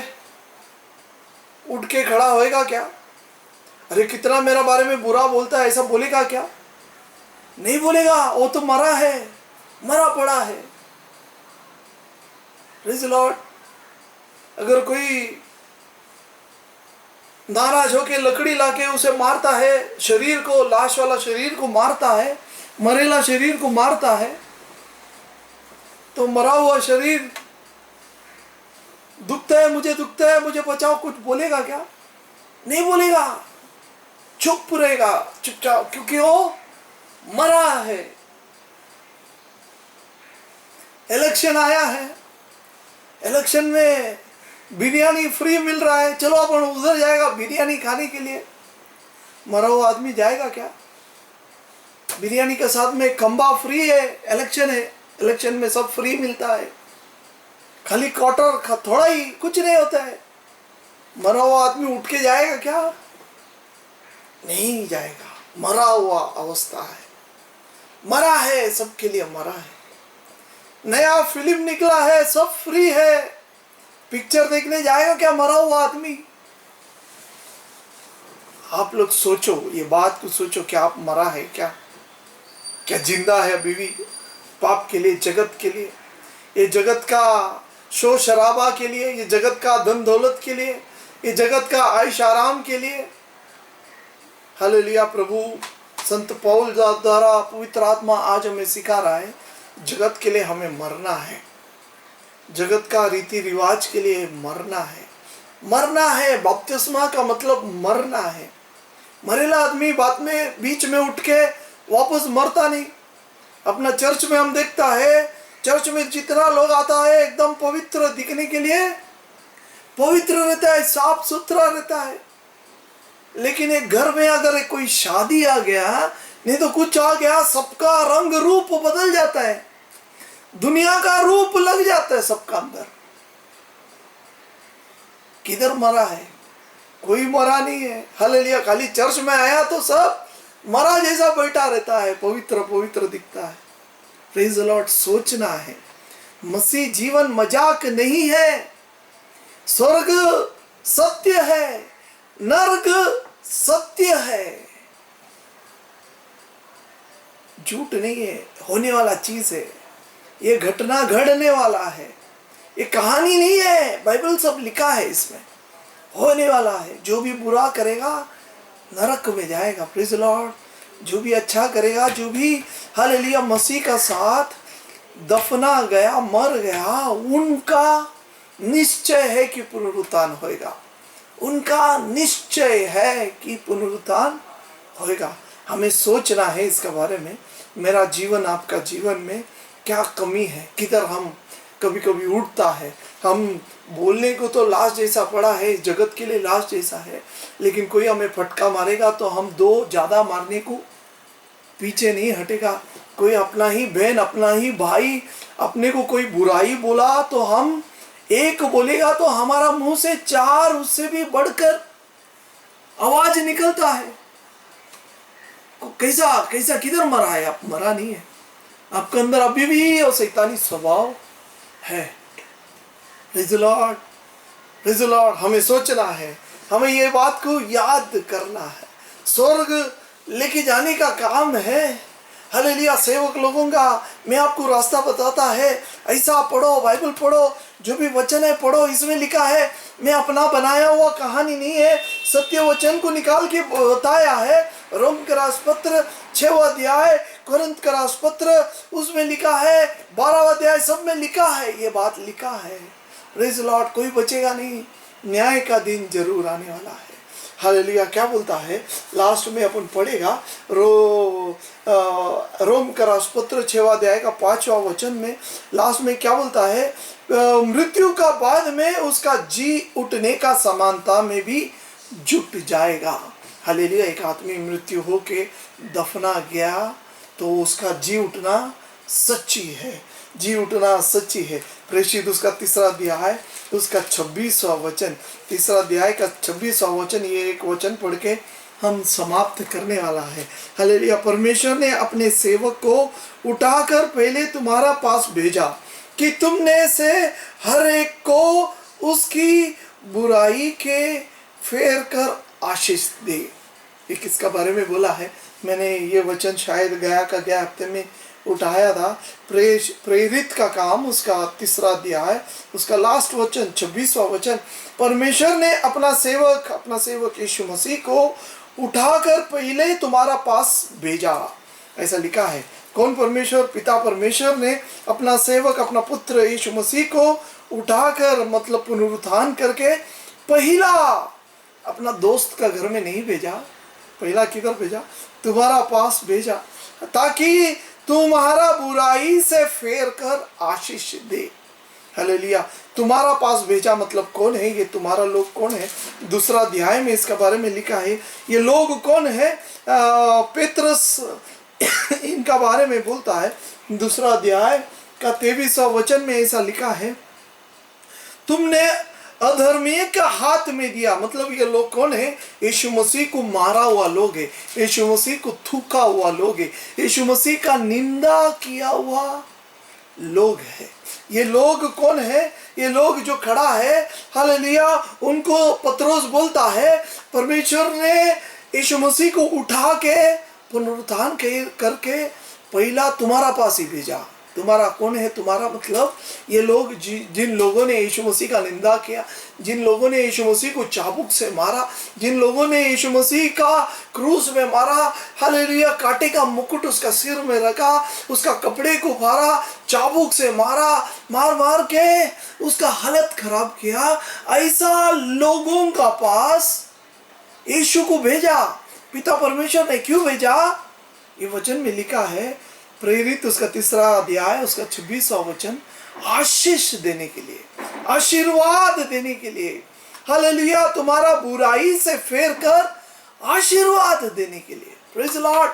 उठ के खड़ा होएगा क्या? अरे कितना मेरा बारे में बुरा बोलता है, ऐसा बोलेगा क्या? नहीं बोलेगा। वो तो मरा है, मरा पड़ा है। Praise the Lord. अगर कोई नाराज होके लकड़ी लाके उसे मारता है, शरीर को, लाश वाला शरीर को मारता है, मरेला शरीर को मारता है, तो मरा हुआ शरीर दुखता है, मुझे बचाओ, कुछ बोलेगा क्या? नहीं बोलेगा। चुप रहेगा, चुपचाप, क्योंकि वो मरा है। इलेक्शन आया है, इलेक्शन में बिरयानी फ्री मिल रहा है, चलो अपन उधर जाएगा बिरयानी खाने के लिए। मरा हुआ आदमी जाएगा क्या? बिरयानी के साथ में खंबा फ्री है, इलेक्शन है, इलेक्शन में सब फ्री मिलता है, खाली क्वार्टर थोड़ा ही, कुछ नहीं होता है। मरा हुआ आदमी उठ के जाएगा क्या? नहीं जाएगा। मरा हुआ अवस्था है, मरा है, सबके लिए मरा है। नया फिल्म निकला है, सब फ्री है, पिक्चर देखने जाएगा क्या मरा हुआ आदमी? आप लोग सोचो, ये बात को सोचो, क्या आप मरा है क्या? क्या जिंदा है अभी भी? पाप के लिए, जगत के लिए, ये जगत का शोर शराबा के लिए, ये जगत का धन दौलत के लिए, ये जगत का आयश आराम के लिए। हालेलुया। प्रभु संत पौल द्वारा पवित्र आत्मा आज हमें सिखा रहा है, जगत के लिए हमें मरना है, जगत का रीति रिवाज के लिए मरना है। मरना है, बपतिस्मा का मतलब मरना है। मरेला आदमी बाद में बीच में उठ के वापस मरता नहीं। अपना चर्च में हम देखता है, चर्च में जितना लोग आता है एकदम पवित्र दिखने के लिए पवित्र रहता है, साफ सुथरा रहता है। लेकिन एक घर में अगर कोई शादी आ गया, नहीं तो कुछ आ गया, सबका रंग रूप बदल जाता है, दुनिया का रूप लग जाता है सबका अंदर। किधर मरा है? कोई मरा नहीं है। हालेलुया। खाली चर्च में आया तो सब मरा जैसा बैठा रहता है, पवित्र पवित्र दिखता है। Praise the Lord. सोचना है, मसीह जीवन मजाक नहीं है। स्वर्ग सत्य है, नरक सत्य है, झूठ नहीं है, होने वाला चीज है। ये घटना घड़ने वाला है, ये कहानी नहीं है, बाइबल सब लिखा है, इसमें होने वाला है। जो भी बुरा करेगा नरक में जाएगा। Praise the Lord. जो भी अच्छा करेगा, जो भी हालेलुया मसीह का साथ दफना गया, मर गया, उनका निश्चय है कि पुनरुत्थान होएगा। उनका निश्चय है कि पुनरुत्थान होएगा। हमें सोचना है इसके बारे में। मेरा जीवन आपका जीवन में क्या कमी है, किधर हम कभी कभी उठता है। हम बोलने को तो लाश जैसा पड़ा है, जगत के लिए लाश जैसा है, लेकिन कोई हमें फटका मारेगा तो हम दो ज़्यादा मारने को पीछे नहीं हटेगा। कोई अपना ही बहन, अपना ही भाई अपने को कोई बुराई बोला तो हम एक बोलेगा तो हमारा मुंह से चार उससे भी बढ़कर आवाज निकलता है। कैसा कैसा किधर मरा है? आप मरा नहीं है, आपके अंदर अभी भी वो शैतानी स्वभाव है। Praise the Lord, praise the Lord. हमें सोचना है, हमें ये बात को याद करना है। स्वर्ग लेके जाने का काम है। हालेलुया। सेवक लोगों का मैं आपको रास्ता बताता है, ऐसा पढ़ो, बाइबल पढ़ो, जो भी वचन है पढ़ो। इसमें लिखा है, मैं अपना बनाया हुआ कहानी नहीं है, सत्य वचन को निकाल के बताया है। रोम का राजपत्र 6वां अध्याय, कोरिन्थ का राजपत्र उसमें लिखा है, 12वां अध्याय सब में लिखा है, ये बात लिखा है। Praise the Lord. कोई बचेगा नहीं, न्याय का दिन जरूर आने वाला है। हालेलुया। क्या बोलता है लास्ट में अपन पढ़ेगा, रोम का राजपत्र 6वां अध्याय का 5वां वचन में लास्ट में क्या बोलता है? मृत्यु का बाद में उसका जी उठने का समानता में भी जुट जाएगा। हालेलुया। एक आदमी मृत्यु होके दफना गया तो उसका जी उठना सच्ची है, जी उठना सच्ची है। प्रेषित उसका 3रा अध्याय उसका 26वां वचन, 3रा अध्याय का 26वां वचन, ये एक वचन पढ़ के हम समाप्त करने वाला है। हालेलुया। परमेश्वर ने अपने सेवक को उठाकर पहले तुम्हारा पास भेजा कि तुमने से हर एक को उसकी बुराई के फेर कर आशीष दे। ये किसका बारे में बोला है? मैंने ये वचन शायद गया हफ्ते में उठाया था। प्रेरित का काम उसका 3रा अध्याय उसका लास्ट वचन 26वां वचन, परमेश्वर ने अपना सेवक यीशु मसीह को उठाकर पहले तुम्हारा पास भेजा, ऐसा लिखा है। कौन? परमेश्वर पिता परमेश्वर ने अपना सेवक, अपना पुत्र यीशु मसीह को उठाकर, मतलब पुनरुत्थान करके, पहला अपना दोस्त का घर में नहीं भेजा, पहला किधर भेजा? तुम्हारा पास भेजा, ताकि तुम्हारा बुराई से फेर कर आशीष दे। हालेलुया। तुम्हारा पास भेजा मतलब कौन है? ये तुम्हारा लोग कौन है? 2रा अध्याय में इसके बारे में लिखा है। ये लोग कौन है? पेत्रस इनका बारे में बोलता है। 2रा अध्याय का 23वां वचन में ऐसा लिखा है, तुमने अधर्मीय का हाथ में दिया। मतलब ये लोग कौन है? यीशु मसीह को मारा हुआ लोग है, यीशु मसीह को थूका हुआ लोग है, यीशु मसीह का निंदा किया हुआ लोग है। ये लोग कौन है? ये लोग जो खड़ा है, हालेलुया, उनको पत्रोस बोलता है, परमेश्वर ने यीशु मसीह को उठा के पुनरुत्थान करके पहला तुम्हारा पास ही भेजा। तुम्हारा कौन है? तुम्हारा मतलब ये लोग जिन लोगों ने यीशु मसीह का निंदा किया, जिन लोगों ने यीशु मसीह को चाबुक से मारा, जिन लोगों ने यीशु मसीह का क्रूस में मारा, हालेलुया, कांटे का मुकुट उसका सिर में रखा, उसका कपड़े को फाड़ा, चाबुक से मारा, मार मार के उसका हालत खराब किया, ऐसा लोगों का पास यीशु को भेजा। पिता परमेश्वर ने क्यों भेजा? ये वचन में लिखा है, प्रेरित उसका 3रा अध्याय उसका 26वां वचन, आशीष देने के लिए, आशीर्वाद देने के लिए। हालेलुया। तुम्हारा बुराई से फेर कर आशीर्वाद देने के लिए। Praise the Lord.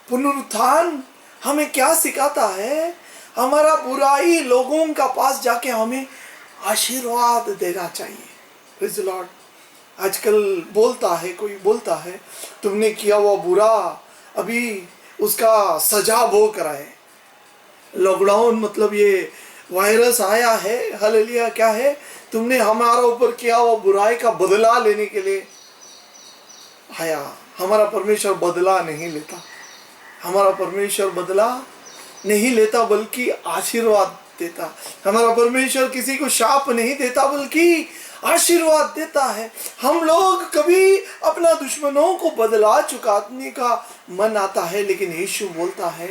पुनरुत्थान हमें क्या सिखाता है? हमारा बुराई लोगों का पास जाके हमें आशीर्वाद देना चाहिए। Praise the Lord. आजकल कोई बोलता है तुमने किया हुआ बुरा अभी उसका सजा भोग रहा है। लॉकडाउन मतलब ये वायरस आया है, हालेलुया, क्या है? तुमने हमारा ऊपर किया हुआ बुराई का बदला लेने के लिए आया। हमारा परमेश्वर बदला नहीं लेता, हमारा परमेश्वर बदला नहीं लेता बल्कि आशीर्वाद देता। हमारा परमेश्वर किसी को शाप नहीं देता बल्कि आशीर्वाद देता है। हम लोग कभी अपना दुश्मनों को बदला चुकाने का मन आता है, लेकिन यीशु बोलता है,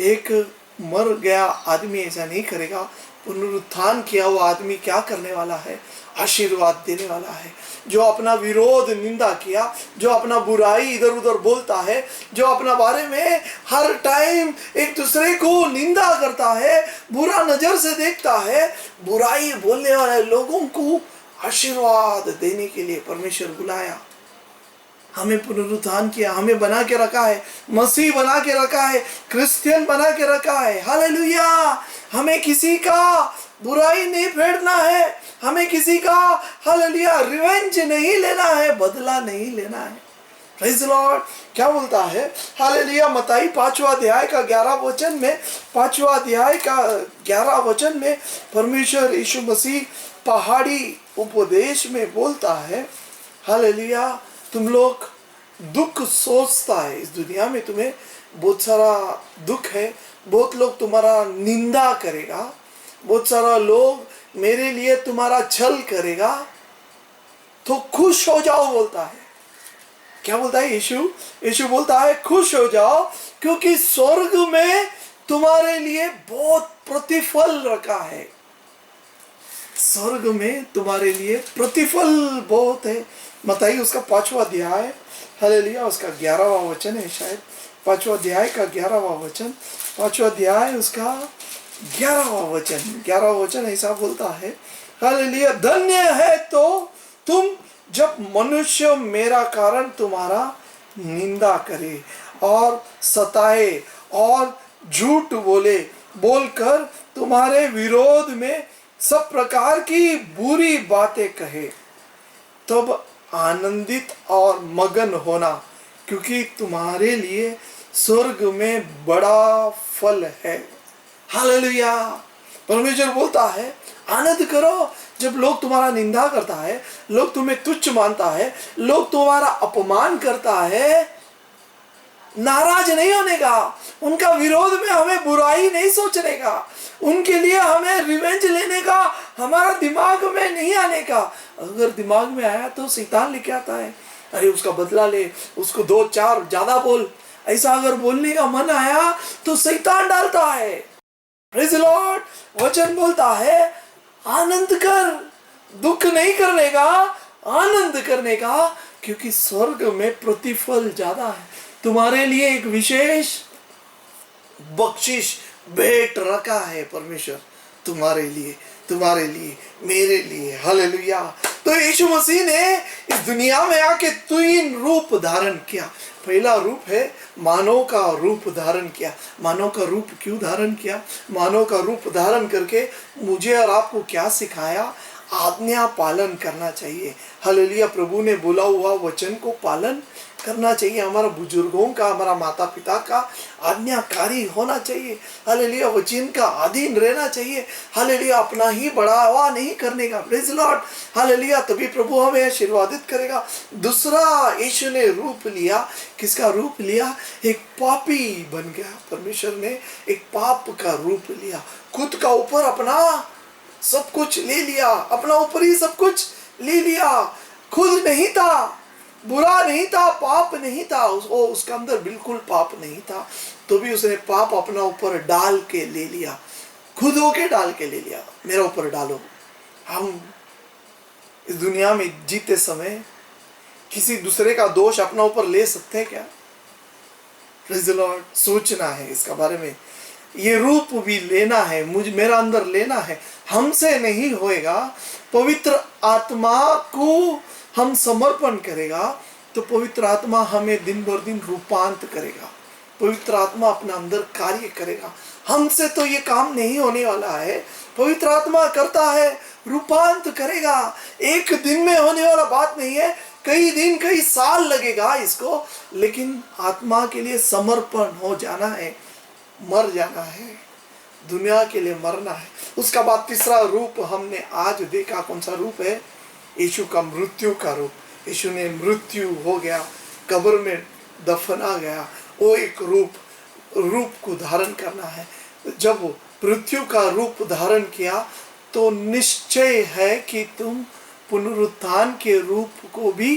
एक मर गया आदमी ऐसा नहीं करेगा। पुनरुत्थान किया हुआ आदमी क्या करने वाला है? आशीर्वाद देने वाला है। जो अपना विरोध निंदा किया, जो अपना बुराई इधर उधर बोलता है, जो अपना बारे में हर टाइम एक दूसरे को निंदा करता है, बुरा नजर से देखता है, बुराई बोलने वाले लोगों को आशीर्वाद देने के लिए परमेश्वर बुलाया। हमें पुनरुत्थान किया, हमें बना के रखा है, मसीह बना के रखा है, क्रिश्चियन बना के रखा है। हालेलुया। हमें किसी का बुराई नहीं फेरना है, हमें किसी का हालेलुया रिवेंज नहीं लेना है, बदला नहीं लेना है। Praise the Lord. क्या बोलता है हालेलुया? मत्ती 5वां अध्याय का 11 वचन में, 5वां अध्याय का 11 वचन में परमेश्वर यीशु मसीह पहाड़ी उपदेश में बोलता है हालेलुया, तुम लोग दुख सोचता है, इस दुनिया में तुम्हें बहुत सारा दुख है, बहुत लोग तुम्हारा निंदा करेगा, बहुत सारा लोग मेरे लिए तुम्हारा छल करेगा, तो खुश हो जाओ बोलता है। क्या बोलता है यीशु? यीशु बोलता है खुश हो जाओ, क्योंकि स्वर्ग में तुम्हारे लिए बहुत प्रतिफल रखा है। स्वर्ग में तुम्हारे लिए प्रतिफल बहुत है। मत्ती उसका 5वां अध्याय हालेलुया उसका 11वां वचन है, शायद 5वां अध्याय का 11वां वचन, 5वां अध्याय उसका 11वां वचन, 11वां वचन ऐसा बोलता है हालेलुया, धन्य है तो तुम जब मनुष्य मेरा कारण तुम्हारा निंदा करे और सताए और झूठ बोलकर तुम्हारे विरोध में सब प्रकार की बुरी बातें कहे, तब आनंदित और मगन होना, क्योंकि तुम्हारे लिए स्वर्ग में बड़ा फल है। हालेलुया। परमेश्वर बोलता है आनंद करो जब लोग तुम्हारा निंदा करता है, लोग तुम्हें तुच्छ मानता है, लोग तुम्हारा अपमान करता है। नाराज नहीं होने का, उनका विरोध में हमें बुराई नहीं सोचने का, उनके लिए हमें रिवेंज लेने का हमारा दिमाग में नहीं आने का। अगर दिमाग में आया तो शैतान लेके आता है, अरे उसका बदला ले, उसको 2-4 ज्यादा बोल, ऐसा अगर बोलने का मन आया तो शैतान डालता है। Praise the Lord. वचन बोलता है आनंद कर, दुख नहीं करने का, आनंद करने का, क्योंकि स्वर्ग में प्रतिफल ज्यादा है। तुम्हारे लिए एक विशेष बख्शिश भेंट रखा है परमेश्वर, तुम्हारे लिए मेरे लिए। हालेलुया। तो यीशु मसीह ने इस दुनिया में आके 3 रूप धारण किया। पहला रूप है मानव का रूप धारण किया। मानव का रूप क्यों धारण किया? मानव का रूप धारण करके मुझे और आपको क्या सिखाया? आज्ञा पालन करना चाहिए। हालेलुया। प्रभु ने बोला हुआ वचन को पालन करना चाहिए। हमारा बुजुर्गों का, हमारा माता पिता का आज्ञाकारी होना चाहिए। हालेलुया। वचन का अधीन रहना चाहिए। हालेलुया। अपना ही बढ़ावा नहीं करने का। Praise the lord. हालेलुया। तभी प्रभु हमें आशीर्वादित करेगा। दूसरा, यीशु ने रूप लिया। किसका रूप लिया? एक पापी बन गया। परमेश्वर ने एक पाप का रूप लिया, खुद का ऊपर अपना सब कुछ ले लिया, अपना ऊपर ही सब कुछ ले लिया। खुद नहीं था, बुरा नहीं था, पाप नहीं था, उसका अंदर बिल्कुल पाप नहीं था, तो भी उसने पाप अपना ऊपर डाल के ले लिया, खुद होके डाल के ले लिया। मेरा ऊपर डालो। हम इस दुनिया में जीते समय किसी दूसरे का दोष अपना ऊपर ले सकते हैं क्या? Praise the Lord. सोचना है इसका बारे में। ये रूप भी लेना है, मेरा अंदर लेना है। हमसे नहीं होएगा। पवित्र आत्मा को हम समर्पण करेगा तो पवित्र आत्मा हमें दिन भर दिन रूपांत करेगा। पवित्र आत्मा अपना अंदर कार्य करेगा। हमसे तो ये काम नहीं होने वाला है, पवित्र आत्मा करता है, रूपांत करेगा। एक दिन में होने वाला बात नहीं है, कई दिन कई साल लगेगा इसको, लेकिन आत्मा के लिए समर्पण हो जाना है, मर जाना है, दुनिया के लिए मरना है। उसका बाद तीसरा रूप हमने आज देखा। कौन सा रूप है? यीशु का मृत्यु का रूप। यीशु ने मृत्यु हो गया, कब्र में दफना गया। वो एक रूप को धारण करना है। जब मृत्यु का रूप धारण किया तो निश्चय है कि तुम पुनरुत्थान के रूप को भी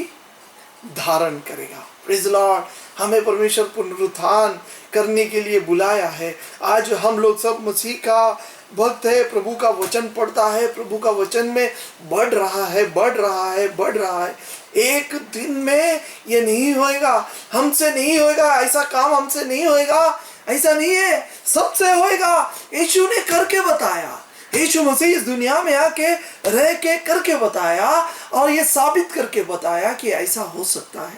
धारण करेगा। प्रेज लॉर्ड, हमें परमेश्वर पुनरुत्थान करने के लिए बुलाया है। आज हम लोग सब मसीह का भक्त है, प्रभु का वचन पढ़ता है, प्रभु का वचन में बढ़ रहा है, बढ़ रहा है, बढ़ रहा है। एक दिन में ये नहीं होएगा, हमसे नहीं होएगा, ऐसा काम हमसे नहीं होएगा, ऐसा नहीं है, सबसे होएगा। यीशु ने करके बताया, यीशु मसीह इस दुनिया में आके रह के करके बताया और ये साबित करके बताया कि ऐसा हो सकता है।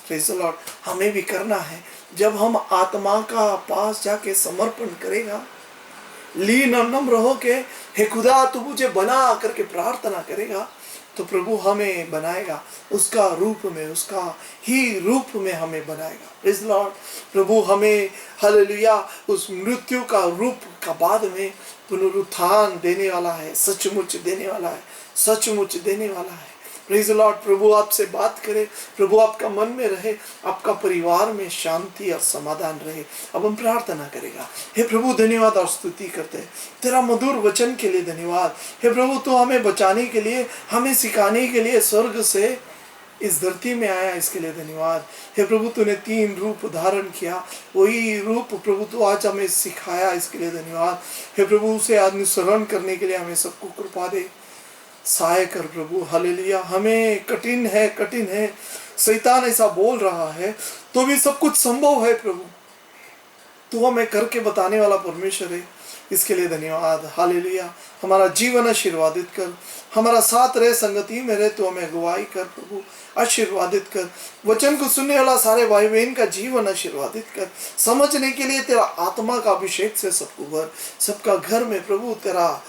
प्रेज़ द लॉर्ड, हमें भी करना है। जब हम आत्मा का पास जाके समर्पण करेगा, लीन और नम्र हो के हे खुदा तू मुझे बना करके प्रार्थना करेगा, तो प्रभु हमें बनाएगा, उसका रूप में, उसका ही रूप में हमें बनाएगा। प्रेज़ द लॉर्ड, प्रभु हमें हालेलुया उस मृत्यु का रूप का बाद में पुनरुत्थान देने वाला है, सचमुच देने वाला है, सचमुच देने वाला है। प्रेज़ द लॉर्ड, प्रभु आपसे बात करे, प्रभु आपका मन में रहे, आपका परिवार में शांति और समाधान रहे। अब हम प्रार्थना करेगा। हे प्रभु, धन्यवाद और स्तुति करते हैं तेरा मधुर वचन के लिए। धन्यवाद हे प्रभु, तू हमें बचाने के लिए, हमें सिखाने के लिए स्वर्ग से इस धरती में आया, इसके लिए धन्यवाद। हे प्रभु, तूने 3 रूप धारण किया, वही रूप प्रभु तू आज हमें सिखाया, इसके लिए धन्यवाद। हे प्रभु, उसे अनुसरण करने के लिए हमें सबको कृपा दे, सहाय कर प्रभु। हालेलुया, हमें कठिन है, कठिन है, शैतान ऐसा बोल रहा है तो भी सब कुछ संभव है प्रभु। तू हमें करके बताने वाला परमेश्वर है, इसके लिए धन्यवाद। हालेलुया, हमारा जीवन आशीर्वादित कर, हमारा साथ रहे, संगति में रहे, तो हमें अगुवाई कर प्रभु, आशीर्वादित कर। वचन को सुनने वाला सारे भाई बहन का जीवन आशीर्वादित कर। समझने के लिए तेरा आत्मा का अभिषेक से सबको भर, सबका घर में प्रभु तेरा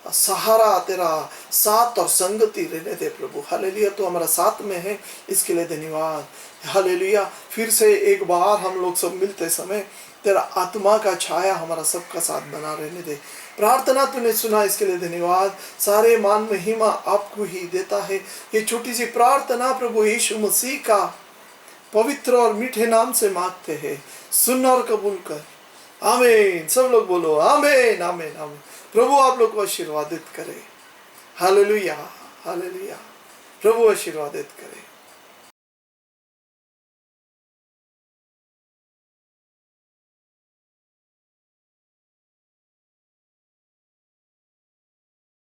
सहारा, तेरा साथ और संगति रहने दे प्रभु। हालेलुया, तो हमारा साथ में है, इसके लिए धन्यवाद। हालेलुया, फिर से एक बार हम लोग सब मिलते समय तेरा आत्मा का छाया हमारा सबका साथ बना रहने दे। प्रार्थना तूने सुना, इसके लिए धन्यवाद। सारे मान महिमा आपको ही देता है। ये छोटी सी प्रार्थना प्रभु यीशु मसीह का पवित्र और मीठे नाम से मांगते हैं, सुन और कबूल कर। आमीन। सब लोग बोलो आमीन, आमीन, आमीन। प्रभु आप लोग को आशीर्वादित करे। Hallelujah, hallelujah. प्रभु आशीर्वादित करे।